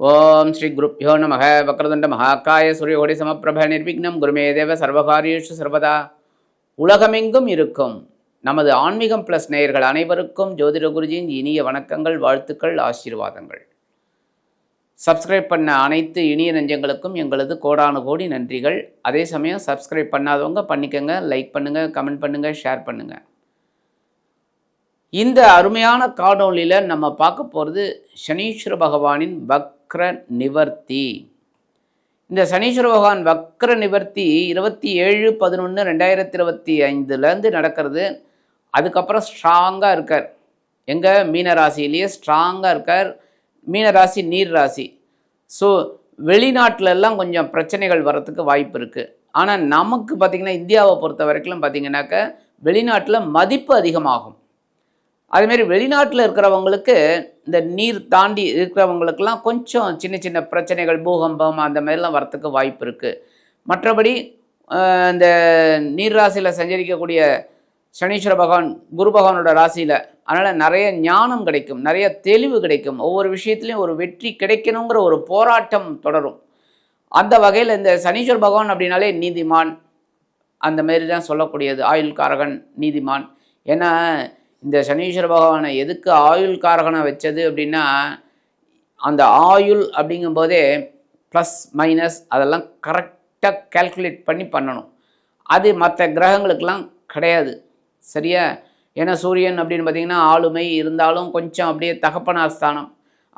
ஓம் ஸ்ரீ குருப்யோ நமக. வக்ரதுண்ட மகாகாய சூரியகோடி சமப்பிரப நிர்விக்னம் குருமே தேவ சர்வகாரியேஷு சர்வதா. உலகமெங்கும் இருக்கும் நமது ஆன்மீகம் பிளஸ் நேயர்கள் அனைவருக்கும் ஜோதிட குருஜியின் இனிய வணக்கங்கள், வாழ்த்துக்கள், ஆசீர்வாதங்கள். சப்ஸ்கிரைப் பண்ண அனைத்து இனிய நெஞ்சங்களுக்கும் எங்களது கோடானு கோடி நன்றிகள். அதே சமயம் சப்ஸ்கிரைப் பண்ணாதவங்க பண்ணிக்கோங்க, லைக் பண்ணுங்கள், கமெண்ட் பண்ணுங்கள், ஷேர் பண்ணுங்கள். இந்த அருமையான காணொளியில் நம்ம பார்க்க போகிறது சனீஸ்வர பகவானின் வக்ர நிவர்த்தி. இந்த சனீஸ்வர பகவான் வக்ர நிவர்த்தி 27/11/2025 நடக்கிறது. அதுக்கப்புறம் ஸ்ட்ராங்காக இருக்கார். எங்கள் மீனராசிலேயே ஸ்ட்ராங்காக இருக்கார். மீனராசி நீர் ராசி. ஸோ வெளிநாட்டிலெல்லாம் கொஞ்சம் பிரச்சனைகள் வர்றதுக்கு வாய்ப்பு இருக்குது. ஆனால் நமக்கு பார்த்திங்கன்னா இந்தியாவை பொறுத்த வரைக்கும் பார்த்திங்கனாக்க வெளிநாட்டில் மதிப்பு அதிகமாகும். அதுமாரி வெளிநாட்டில் இருக்கிறவங்களுக்கு இந்த நீர் தாண்டி இருக்கிறவங்களுக்கெல்லாம் கொஞ்சம் சின்ன சின்ன பிரச்சனைகள், பூகம்பம் அந்த மாதிரிலாம் வரத்துக்கு வாய்ப்பு இருக்குது. மற்றபடி இந்த நீர் ராசியில் சஞ்சரிக்கக்கூடிய சனீஸ்வர பகவான் குரு பகவானோட ராசியில், அதனால் நிறைய ஞானம் கிடைக்கும், நிறைய தெளிவு கிடைக்கும். ஒவ்வொரு விஷயத்துலையும் ஒரு வெற்றி கிடைக்கணுங்கிற ஒரு போராட்டம் தொடரும். அந்த வகையில் இந்த சனீஸ்வர பகவான் அப்படின்னாலே நீதிமான், அந்த மாரி தான் சொல்லக்கூடியது. ஆயுள் காரகன், நீதிமான். ஏன்னா இந்த சனீஸ்வர பகவானை எதுக்கு ஆயுள் காரகனை வச்சது அப்படின்னா, அந்த ஆயுள் அப்படிங்கும்போதே ப்ளஸ் மைனஸ் அதெல்லாம் கரெக்டாக கால்குலேட் பண்ணி பண்ணணும். அது மற்ற கிரகங்களுக்கெல்லாம் கிடையாது, சரியா? ஏன்னா சூரியன் அப்படின்னு பார்த்திங்கன்னா ஆளுமை இருந்தாலும் கொஞ்சம் அப்படியே தகப்பனார் ஸ்தானம்,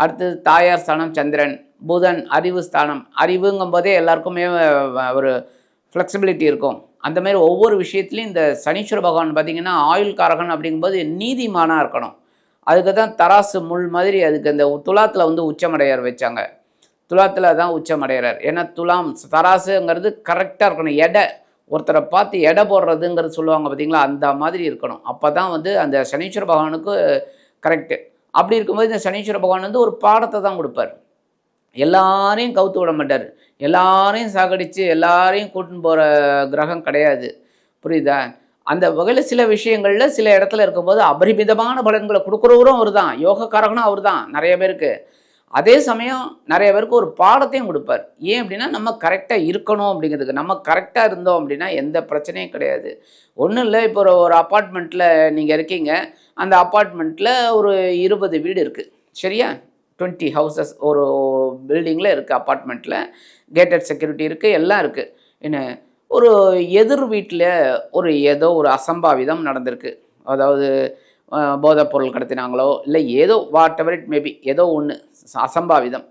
அடுத்தது தாயார் ஸ்தானம் சந்திரன், புதன் அறிவு ஸ்தானம். அறிவுங்கும்போதே எல்லாருக்குமே ஒரு ஃப்ளெக்சிபிலிட்டி இருக்கும். அந்த மாதிரி ஒவ்வொரு விஷயத்துலையும் இந்த சனீஸ்வர பகவான் பார்த்திங்கன்னா ஆயுள் காரகன் அப்படிங்கும்போது நீதிமானாக இருக்கணும். அதுக்கு தான் தராசு முள் மாதிரி அதுக்கு அந்த துலாத்தில் வந்து உச்சமடையார் வச்சாங்க. துலாத்தில் தான் உச்சமடைகிறார். ஏன்னா துலாம் தராசுங்கிறது கரெக்டாக இருக்கணும். எடை ஒருத்தரை பார்த்து எடை போடுறதுங்கிறது சொல்லுவாங்க பார்த்திங்களா, அந்த மாதிரி இருக்கணும். அப்போ தான் வந்து அந்த சனீஸ்வர பகவானுக்கு கரெக்டு. அப்படி இருக்கும்போது இந்த சனீஸ்வர பகவான் வந்து ஒரு பாடத்தை தான் கொடுப்பார். எல்லாரையும் கவுத்து விட மாட்டார், எல்லாரையும் சாகடித்து எல்லாரையும் கூட்டின்னு போகிற கிரகம் கிடையாது, புரியுதா? அந்த வகையில் சில விஷயங்களில் சில இடத்துல இருக்கும்போது அபரிமிதமான பலன்களை கொடுக்குறவரும் அவர் தான், யோகக்காரகனும் அவர் தான் நிறைய பேருக்கு. அதே சமயம் நிறைய பேருக்கு ஒரு பாடத்தையும் கொடுப்பார். ஏன் அப்படின்னா நம்ம கரெக்டாக இருக்கணும் அப்படிங்கிறதுக்கு. நம்ம கரெக்டாக இருந்தோம் அப்படின்னா எந்த பிரச்சனையும் கிடையாது. ஒன்றும் இல்லை, இப்போ ஒரு அப்பார்ட்மெண்ட்டில் நீங்கள் இருக்கீங்க. அந்த அப்பார்ட்மெண்ட்டில் ஒரு 20 வீடு இருக்குது, சரியா? 20 ஹவுசஸ் ஒரு பில்டிங்கில் இருக்குது. அப்பார்ட்மெண்ட்டில் கேட்டட் செக்யூரிட்டி இருக்குது, எல்லாம் இருக்குது. என்ன ஒரு எதிர் வீட்டில் ஏதோ ஒரு அசம்பாவிதம் நடந்திருக்கு. அதாவது போதைப்பொருள் கடத்தினாங்களோ இல்லை ஏதோ வாட் எவர் இட் மேபி, ஏதோ ஒன்று அசம்பாவிதம்.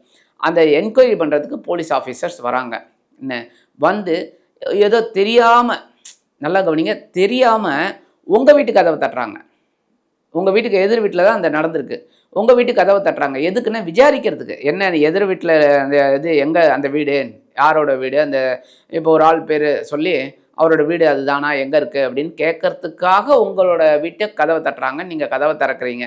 அந்த என்கொயரி பண்ணுறதுக்கு போலீஸ் ஆஃபீஸர்ஸ் வராங்க. என்ன வந்து ஏதோ தெரியாமல், நல்லா கவனிங்க, தெரியாமல் உங்கள் வீட்டு கதவை தட்டுறாங்க. உங்கள் வீட்டுக்கு எதிர் வீட்டில் தான் அந்த நடந்திருக்கு. உங்கள் வீட்டுக்கு கதவை தட்டுறாங்க. எதுக்குன்னா விசாரிக்கிறதுக்கு. என்ன எதிர் வீட்டில் அந்த இது எங்கே, அந்த வீடு யாரோட வீடு, அந்த இப்போ ஒரு ஆள் பேர் சொல்லி அவரோட வீடு அதுதானா, எங்கே இருக்குது அப்படின்னு கேட்கறதுக்காக உங்களோட வீட்டை கதவை தட்டுறாங்க. நீங்கள் கதவை திறக்கிறீங்க.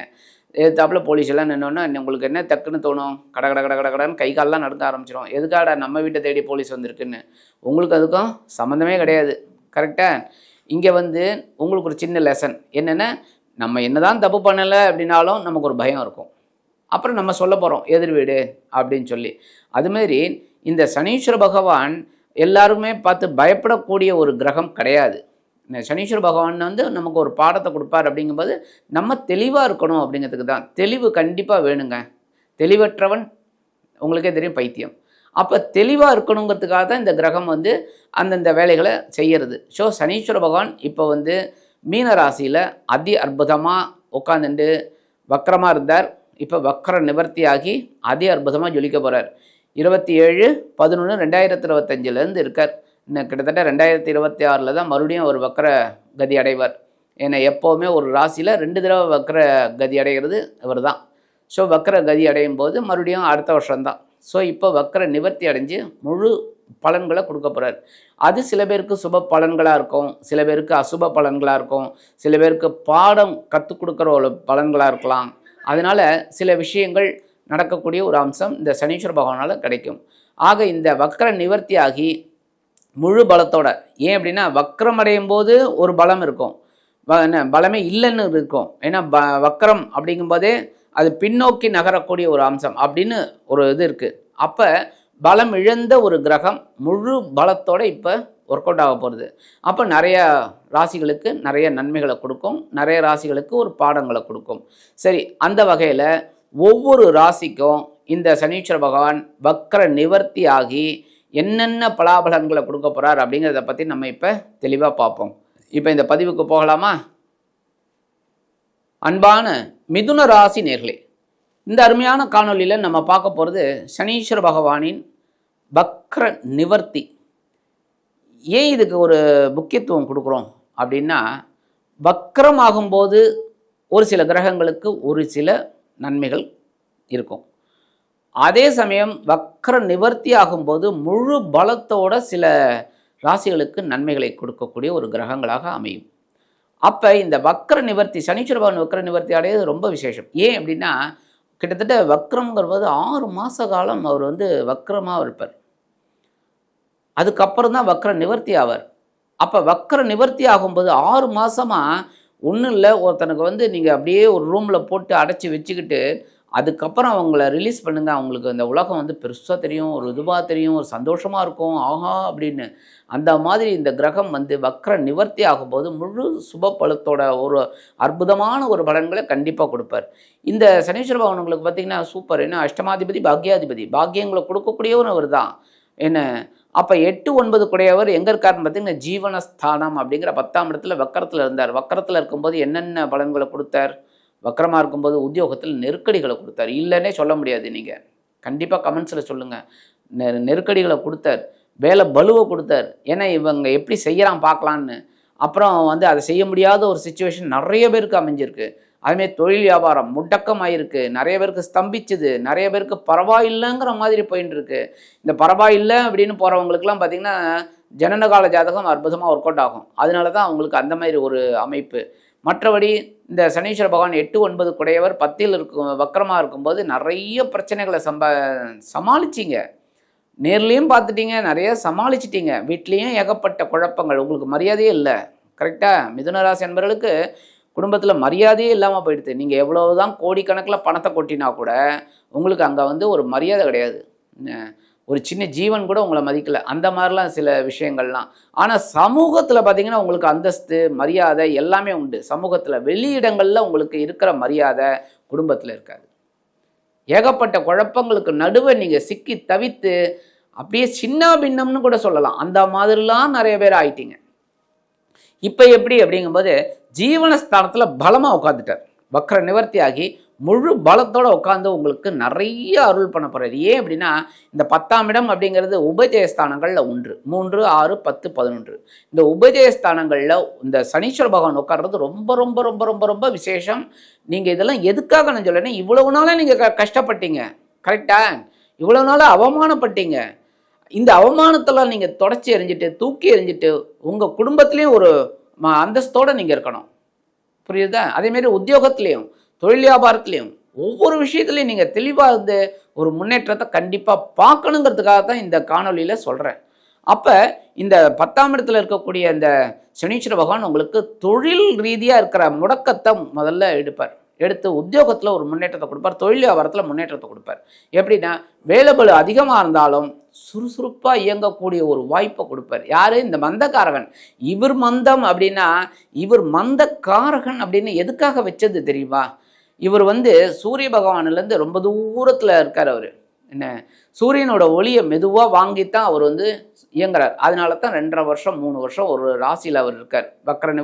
எதிர்த்தாப்பில் போலீஸ் எல்லாம் நின்னோன்னா உங்களுக்கு என்ன டக்குன்னு தோணும்? கட கட கட கட கடன்னு கை காலெலாம் நடுக்க ஆரம்பிச்சிடும். எதுக்காடா நம்ம வீட்டை தேடி போலீஸ் வந்திருக்குன்னு. உங்களுக்கு அதுக்கும் சம்மந்தமே கிடையாது, கரெக்டாக? இங்கே வந்து உங்களுக்கு ஒரு சின்ன லெசன் என்னென்னா, நம்ம என்னதான் தப்பு பண்ணலை அப்படின்னாலும் நமக்கு ஒரு பயம் இருக்கும். அப்புறம் நம்ம சொல்ல போகிறோம் எதிர் வீடு அப்படின்னு சொல்லி. அதுமாரி இந்த சனீஸ்வர பகவான் எல்லாருமே பார்த்து பயப்படக்கூடிய ஒரு கிரகம் கிடையாது. இந்த சனீஸ்வர பகவான் வந்து நமக்கு ஒரு பாடத்தை கொடுப்பார். அப்படிங்கும்போது நம்ம தெளிவாக இருக்கணும் அப்படிங்கிறதுக்கு தான். தெளிவு கண்டிப்பாக வேணுங்க. தெளிவற்றவன் உங்களுக்கே தெரியும் பைத்தியம். அப்போ தெளிவாக இருக்கணுங்கிறதுக்காக தான் இந்த கிரகம் வந்து அந்தந்த வேலைகளை செய்கிறது. ஸோ சனீஸ்வர பகவான் இப்போ வந்து மீன ராசியில் அதி அற்புதமாக உட்காந்துட்டு வக்கரமாக இருந்தார். இப்போ வக்கர நிவர்த்தி ஆகி அதி அற்புதமாக ஜொலிக்க போகிறார். 27/11/2025 இருக்கார். இன்னும் கிட்டத்தட்ட 2026 தான் மறுபடியும் ஒரு வக்கர கதி அடைவார். ஏன்னா எப்போவுமே ஒரு ராசியில் 2 தடவை வக்கர கதி அடைகிறது இவர் தான். ஸோ வக்கர கதி அடையும் போது மறுபடியும் அடுத்த வருஷம்தான். ஸோ இப்போ வக்கர நிவர்த்தி அடைஞ்சு முழு பலன்களை கொடுக்க போகிறார். அது சில பேருக்கு சுப பலன்களாக இருக்கும், சில பேருக்கு அசுப பலன்களாக இருக்கும், சில பேருக்கு பாடம் கற்றுக் கொடுக்குற ஒரு பலன்களாக இருக்கலாம். அதனால் சில விஷயங்கள் நடக்கக்கூடிய ஒரு அம்சம் இந்த சனீஸ்வர பகவானால் கிடைக்கும். ஆக இந்த வக்கர நிவர்த்தி ஆகி முழு பலத்தோட, ஏன் அப்படின்னா வக்கரம் அடையும் போது ஒரு பலம் இருக்கும், பலமே இல்லைன்னு இருக்கும். ஏன்னா வக்கரம் அப்படிங்கும்போதே அது பின்னோக்கி நகரக்கூடிய ஒரு அம்சம் அப்படின்னு ஒரு இது இருக்குது. அப்போ பலம் இழந்த ஒரு கிரகம் முழு பலத்தோட இப்போ ஒர்க் அவுட் ஆக போகிறது. அப்போ நிறைய ராசிகளுக்கு நிறைய நன்மைகளை கொடுக்கும், நிறைய ராசிகளுக்கு ஒரு பாடங்களை கொடுக்கும். சரி, அந்த வகையில் ஒவ்வொரு ராசிக்கும் இந்த சனீஸ்வர பகவான் வக்ர நிவர்த்தி ஆகி என்னென்ன பலாபலன்களை கொடுக்க போகிறார் அப்படிங்கிறத பற்றி நம்ம இப்போ தெளிவாக பார்ப்போம். இப்போ இந்த பதிவுக்கு போகலாமா? அன்பான மிதுன ராசி நேர்களே, இந்த அருமையான காணொலியில் நம்ம பார்க்க போகிறது சனீஸ்வர பகவானின் வக்ர நிவர்த்தி. ஏன் இதுக்கு ஒரு முக்கியத்துவம் கொடுக்குறோம் அப்படின்னா, வக்ரம் ஆகும்போது ஒரு சில கிரகங்களுக்கு ஒரு சில நன்மைகள் இருக்கும். அதே சமயம் வக்ர நிவர்த்தி ஆகும்போது முழு பலத்தோட சில ராசிகளுக்கு நன்மைகளை கொடுக்கக்கூடிய ஒரு கிரகங்களாக அமையும். அப்போ இந்த வக்ர நிவர்த்தி, சனீஸ்வர பகவான் வக்ர நிவர்த்தி அடையிறது ரொம்ப விசேஷம். ஏன் அப்படின்னா, கிட்டத்தட்ட வக்ரங்கிறது 6 மாத காலம் அவர் வக்ரமாக இருப்பார். அதுக்கப்புறம் தான் வக்ர நிவர்த்தி ஆவார். அப்போ வக்ர நிவர்த்தி ஆகும்போது 6 மாதமாக ஒன்றும் இல்லை, ஒருத்தனுக்கு நீங்கள் அப்படியே ஒரு ரூமில் போட்டு அடைச்சி வச்சுக்கிட்டு அதுக்கப்புறம் அவங்கள ரிலீஸ் பண்ணுங்கள், அவங்களுக்கு இந்த உலகம் பெருசாக தெரியும், ஒரு இதுவாக தெரியும், ஒரு சந்தோஷமாக இருக்கும், ஆஹா அப்படின்னு. அந்த மாதிரி இந்த கிரகம் வக்ர நிவர்த்தி ஆகும்போது முழு சுப பலத்தோட ஒரு அற்புதமான ஒரு பலன்களை கண்டிப்பாக கொடுப்பார். இந்த சனீஸ்வர பகவான் உங்களுக்கு பார்த்திங்கன்னா சூப்பர். ஏன்னா அஷ்டமாதிபதி பாக்யாதிபதி, பாக்கியங்களை கொடுக்கக்கூடியவர் அவர் தான். என்ன, அப்போ 8, 9 கூடையவர் எங்கே இருக்காருன்னு பார்த்தீங்கன்னா ஜீவனஸ்தானம் அப்படிங்கிற 10ஆம் இடத்துல வக்கரத்தில் இருந்தார். வக்கரத்தில் இருக்கும்போது என்னென்ன பலன்களை கொடுத்தார்? வக்கரமாக இருக்கும்போது உத்தியோகத்தில் நெருக்கடிகளை கொடுத்தார். இல்லைன்னே சொல்ல முடியாது. நீங்கள் கண்டிப்பாக கமெண்ட்ஸில் சொல்லுங்கள். நெருக்கடிகளை கொடுத்தார், வேலை பலுவை கொடுத்தார். ஏன்னா இவங்க எப்படி செய்யலாம் பார்க்கலான்னு. அப்புறம் அதை செய்ய முடியாத ஒரு சுச்சுவேஷன் நிறைய பேருக்கு அமைஞ்சிருக்கு. அதுமாரி தொழில் வியாபாரம் முடக்கமாயிருக்கு, நிறைய பேருக்கு ஸ்தம்பிச்சுது, நிறைய பேருக்கு பரவாயில்லைங்கிற மாதிரி போயின்னு இருக்கு. இந்த பரவாயில்லை அப்படின்னு போகிறவங்களுக்குலாம் பார்த்திங்கன்னா ஜனனகால ஜாதகம் அற்புதமாக ஒர்க் அவுட் ஆகும். அதனால தான் அவங்களுக்கு அந்த மாதிரி ஒரு அமைப்பு. மற்றபடி இந்த சனீஸ்வர பகவான் 8, 9 குடையவர் 10ல் இருக்கும் வக்கரமாக இருக்கும்போது நிறைய பிரச்சனைகளை சமாளிச்சிங்க. நேர்லேயும் பார்த்துட்டீங்க, நிறைய சமாளிச்சிட்டிங்க. வீட்லேயும் ஏகப்பட்ட குழப்பங்கள், உங்களுக்கு மரியாதையே இல்லை. கரெக்டாக? மிதுனராசி என்பவர்களுக்கு குடும்பத்தில் மரியாதையே இல்லாமல் போயிடுது. நீங்கள் எவ்வளோதான் கோடிக்கணக்கில் பணத்தை கொட்டினா கூட உங்களுக்கு அங்கே ஒரு மரியாதை கிடையாது. ஒரு சின்ன ஜீவன் கூட உங்களை மதிக்கலை. அந்த மாதிரிலாம் சில விஷயங்கள்லாம். ஆனால் சமூகத்தில் பார்த்திங்கன்னா உங்களுக்கு அந்தஸ்து மரியாதை எல்லாமே உண்டு. சமூகத்தில் வெளியிடங்களில் உங்களுக்கு இருக்கிற மரியாதை குடும்பத்தில் இருக்காது. ஏகப்பட்ட குழப்பங்களுக்கு நடுவே நீங்கள் சிக்கி தவித்து அப்படியே சின்ன பின்னம்னு கூட சொல்லலாம். அந்த மாதிரிலாம் நிறைய பேர் ஆயிட்டீங்க. இப்போ எப்படி அப்படிங்கும்போது ஜீவனஸ்தானத்தில் பலமாக உட்காந்துட்டார். வக்ர நிவர்த்தி ஆகி முழு பலத்தோடு உட்காந்து உங்களுக்கு நிறைய அருள் பண்ண போகிறார். ஏன் அப்படின்னா, இந்த 10ஆம் இடம் அப்படிங்கிறது உபஜயஸ்தானங்களில் ஒன்று. 3, 6, 10, 11 இந்த உபஜயஸ்தானங்களில் இந்த சனீஸ்வர பகவான் உட்கார்றது ரொம்ப ரொம்ப ரொம்ப ரொம்ப ரொம்ப விசேஷம். நீங்கள் இதெல்லாம் எதுக்காக நான் சொல்லேன்னா, இவ்வளவு நாளாக நீங்கள் கஷ்டப்பட்டீங்க. கரெக்டாக? இவ்வளவு நாளாக அவமானப்பட்டீங்க. இந்த அவமானத்தெல்லாம் நீங்கள் தொடச்சி எறிஞ்சிட்டு தூக்கி எறிஞ்சிட்டு உங்கள் குடும்பத்துலேயும் ஒரு அந்தஸ்தோடு நீங்கள் இருக்கணும். புரியுதா? அதேமாரி உத்தியோகத்துலேயும் தொழில் வியாபாரத்துலேயும் ஒவ்வொரு விஷயத்துலையும் நீங்கள் தெளிவாக ஒரு முன்னேற்றத்தை கண்டிப்பாக பார்க்கணுங்கிறதுக்காக தான் இந்த காணொலியில் சொல்கிறேன். அப்போ இந்த 10ஆம் இடத்துல இருக்கக்கூடிய இந்த சனீஸ்வர பகவான் உங்களுக்கு தொழில் ரீதியாக இருக்கிற முடக்கத்தை முதல்ல எடுத்து உத்தியோகத்தில் ஒரு முன்னேற்றத்தை கொடுப்பார், தொழில் வியாபாரத்தில் முன்னேற்றத்தை கொடுப்பார். எப்படின்னா, வேலைபளு அதிகமாக இருந்தாலும் சுறுசுறுப்பாக இயங்கக்கூடிய ஒரு வாய்ப்பை கொடுப்பார். யார்? இந்த மந்தக்காரகன். இவர் மந்தம் அப்படின்னா, இவர் மந்தக்காரகன் அப்படின்னு எதுக்காக வச்சது தெரியுமா? இவர் சூரிய பகவானிலேருந்து ரொம்ப தூரத்தில் இருக்கார். அவர் என்ன, சூரியனோட ஒளியை மெதுவாக வாங்கித்தான் அவர் இயங்குறார். அதனால தான் 2.5 வருஷம் 3 வருஷம் ஒரு ராசியில் அவர் இருக்கார். வக்கரம்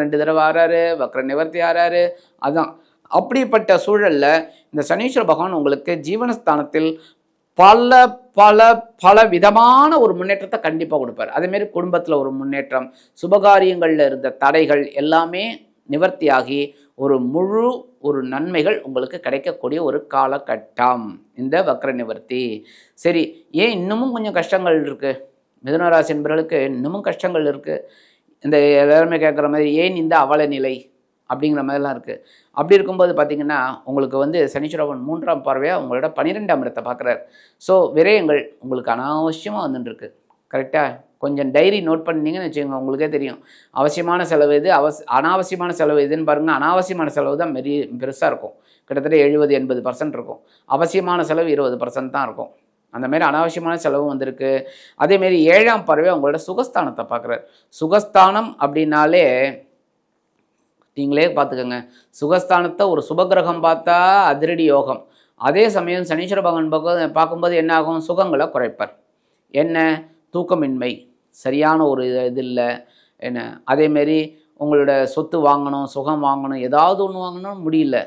2 தடவை ஆறாரு, வக்கர நிவர்த்தி ஆறாரு. அதுதான் அப்படிப்பட்ட சூழலில் இந்த சனீஸ்வர பகவான் உங்களுக்கு ஜீவனஸ்தானத்தில் பல பல பல விதமான ஒரு முன்னேற்றத்தை கண்டிப்பாக கொடுப்பார். அதேமாரி குடும்பத்தில் ஒரு முன்னேற்றம், சுபகாரியங்களில் இருந்த தடைகள் எல்லாமே நிவர்த்தியாகி ஒரு நன்மைகள் உங்களுக்கு கிடைக்கக்கூடிய ஒரு காலகட்டம் இந்த வக்ர நிவர்த்தி. சரி, ஏன் இன்னமும் கொஞ்சம் கஷ்டங்கள் இருக்குது? மிதுனராசி என்பவர்களுக்கு இன்னமும் கஷ்டங்கள் இருக்குது. இந்த எல்லாருமே கேட்குற மாதிரி ஏன் இந்த அவல நிலை அப்படிங்கிற மாதிரிலாம் இருக்குது. அப்படி இருக்கும்போது பார்த்திங்கன்னா உங்களுக்கு சனீஸ்வரன் 3ஆம் பார்வையாக உங்களோட 12ஆம் இடத்தை பார்க்குறாரு. ஸோ விரயங்கள் உங்களுக்கு அனாவசியமாக வந்துட்டுருக்கு. கரெக்டாக? கொஞ்சம் டைரி நோட் பண்ணிங்கன்னு வச்சுக்கோங்க, உங்களுக்கே தெரியும் அவசியமான செலவு எது, அனாவசியமான செலவு எதுன்னு பாருங்கள். அனாவசியமான செலவு தான் பெருசாக இருக்கும். கிட்டத்தட்ட 70-80% இருக்கும். அவசியமான செலவு 20% தான் இருக்கும். அந்த மாதிரி அனாவசியமான செலவும் வந்திருக்கு. அதேமாரி 7ஆம் பார்வை உங்களோட சுகஸ்தானத்தை பார்க்குறாரு. சுகஸ்தானம் அப்படின்னாலே நீங்களே பார்த்துக்கோங்க, சுகஸ்தானத்தை ஒரு சுபகிரகம் பார்த்தா அதிரடி யோகம். அதே சமயம் சனீஸ்வர பகவான் பார்க்கும்போது என்ன ஆகும்? சுகங்களை குறைப்பார். என்ன? தூக்கமின்மை, சரியான ஒரு இது இல்லை என்ன, அதேமாரி உங்களோட சொத்து வாங்கணும், சுகம் வாங்கணும், ஏதாவது ஒன்று வாங்கணும் முடியல,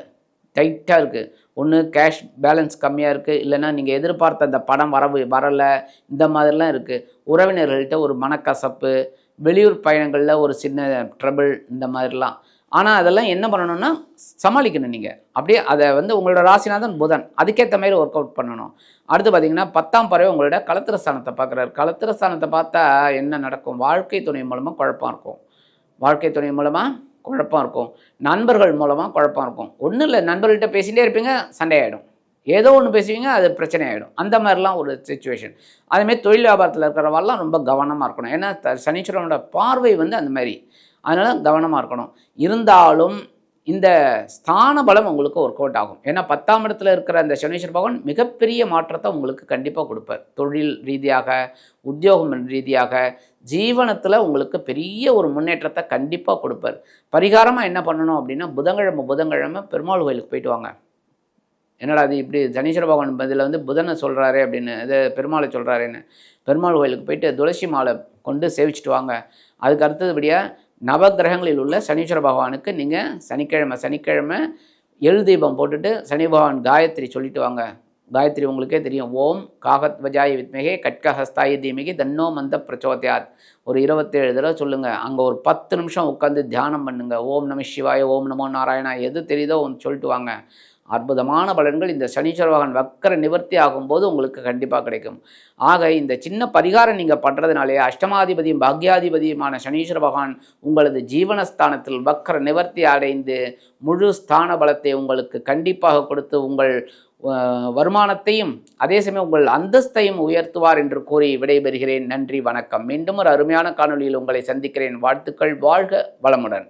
டைட்டாக இருக்குது. ஒன்று கேஷ் பேலன்ஸ் கம்மியாக இருக்குது, இல்லைன்னா நீங்கள் எதிர்பார்த்த அந்த பணம் வரலை, இந்த மாதிரிலாம் இருக்குது. உறவினர்கள்ட்ட ஒரு மனக்கசப்பு, வெளியூர் பயணங்களில் ஒரு சின்ன ட்ரபிள், இந்த மாதிரிலாம். ஆனால் அதெல்லாம் என்ன பண்ணணும்னா சமாளிக்கணும். நீங்கள் அப்படியே அதை உங்களோட ராசிநாதன் புதன், அதுக்கேற்ற மாதிரி ஒர்க் அவுட் பண்ணணும். அடுத்து பார்த்தீங்கன்னா 10ஆம் பார்வை உங்களோட களத்திரஸ்தானத்தை பார்க்குறாரு. களத்திரஸ்தானத்தை பார்த்தா என்ன நடக்கும்? வாழ்க்கை துணை மூலமாக குழப்பம் இருக்கும். வாழ்க்கை துணை மூலமாக குழப்பம் இருக்கும். நண்பர்கள் மூலமாக குழப்பம் இருக்கும். ஒன்றும் இல்லை, நண்பர்கள்ட்ட பேசிகிட்டே இருப்பீங்க, சண்டை ஆகிடும். ஏதோ ஒன்று பேசுவீங்க, அது பிரச்சனை ஆகிடும். அந்த மாதிரிலாம் ஒரு சிச்சுவேஷன். அதேமாதிரி தொழில் வியாபாரத்தில் இருக்கிறவெல்லாம் ரொம்ப கவனமாக இருக்கணும். ஏன்னா சனீஸ்வரனோட பார்வை அந்த மாதிரி, அதனால் கவனமாக இருக்கணும். இருந்தாலும் இந்த ஸ்தான பலம் உங்களுக்கு ஒர்க் அவுட் ஆகும். ஏன்னா 10ஆம் இடத்துல இருக்கிற அந்த சனீஸ்வர பகவான் மிகப்பெரிய மாற்றத்தை உங்களுக்கு கண்டிப்பாக கொடுப்பார். தொழில் ரீதியாக, உத்தியோகம் ரீதியாக, ஜீவனத்தில் உங்களுக்கு பெரிய ஒரு முன்னேற்றத்தை கண்டிப்பாக கொடுப்பார். பரிகாரமாக என்ன பண்ணணும் அப்படின்னா, புதன்கிழமை பெருமாள் கோயிலுக்கு போயிட்டு வாங்க. என்னடா அது இப்படி சனீஸ்வர பகவான் இதில் புதனை சொல்கிறாரு அப்படின்னு, இது பெருமாளை சொல்கிறாருன்னு, பெருமாள் கோயிலுக்கு போயிட்டு துளசி மாலை கொண்டு சேவிச்சுட்டு வாங்க. அதுக்கு அடுத்ததுபடியாக நவகிரகங்களில் உள்ள சனீஸ்வர பகவானுக்கு நீங்கள் சனிக்கிழமை எள் தீபம் போட்டுட்டு சனி பகவான் காயத்ரி சொல்லிட்டு வாங்க. காயத்ரி உங்களுக்கே தெரியும். ஓம் காகத்வஜாய வித்மகே கட்கஹஸ்தாய தீமகி தன்னோ மந்த பிரச்சோதயாத். ஒரு 27 தடவை சொல்லுங்கள். அங்கே ஒரு 10 நிமிஷம் உட்காந்து தியானம் பண்ணுங்கள். ஓம் நம சிவாய, ஓம் நமோ நாராயணா, எது தெரியுதோ ஒன்று சொல்லிட்டு வாங்க. அற்புதமான பலன்கள் இந்த சனீஸ்வர பகவான் வக்கர நிவர்த்தி ஆகும்போது உங்களுக்கு கண்டிப்பாக கிடைக்கும். ஆக இந்த சின்ன பரிகாரம் நீங்கள் பண்ணுறதுனாலே அஷ்டமாதிபதியும் பாக்யாதிபதியுமான சனீஸ்வர பகவான் உங்களது ஜீவனஸ்தானத்தில் வக்கர நிவர்த்தி அடைந்து முழு ஸ்தான பலத்தை உங்களுக்கு கண்டிப்பாக கொடுத்து உங்கள் வருமானத்தையும் அதே சமயம் உங்கள் அந்தஸ்தையும் உயர்த்துவார் என்று கூறி விடைபெறுகிறேன். நன்றி, வணக்கம். மீண்டும் ஒரு அருமையான காணொளியில் உங்களை சந்திக்கிறேன். வாழ்த்துக்கள். வாழ்க வளமுடன்.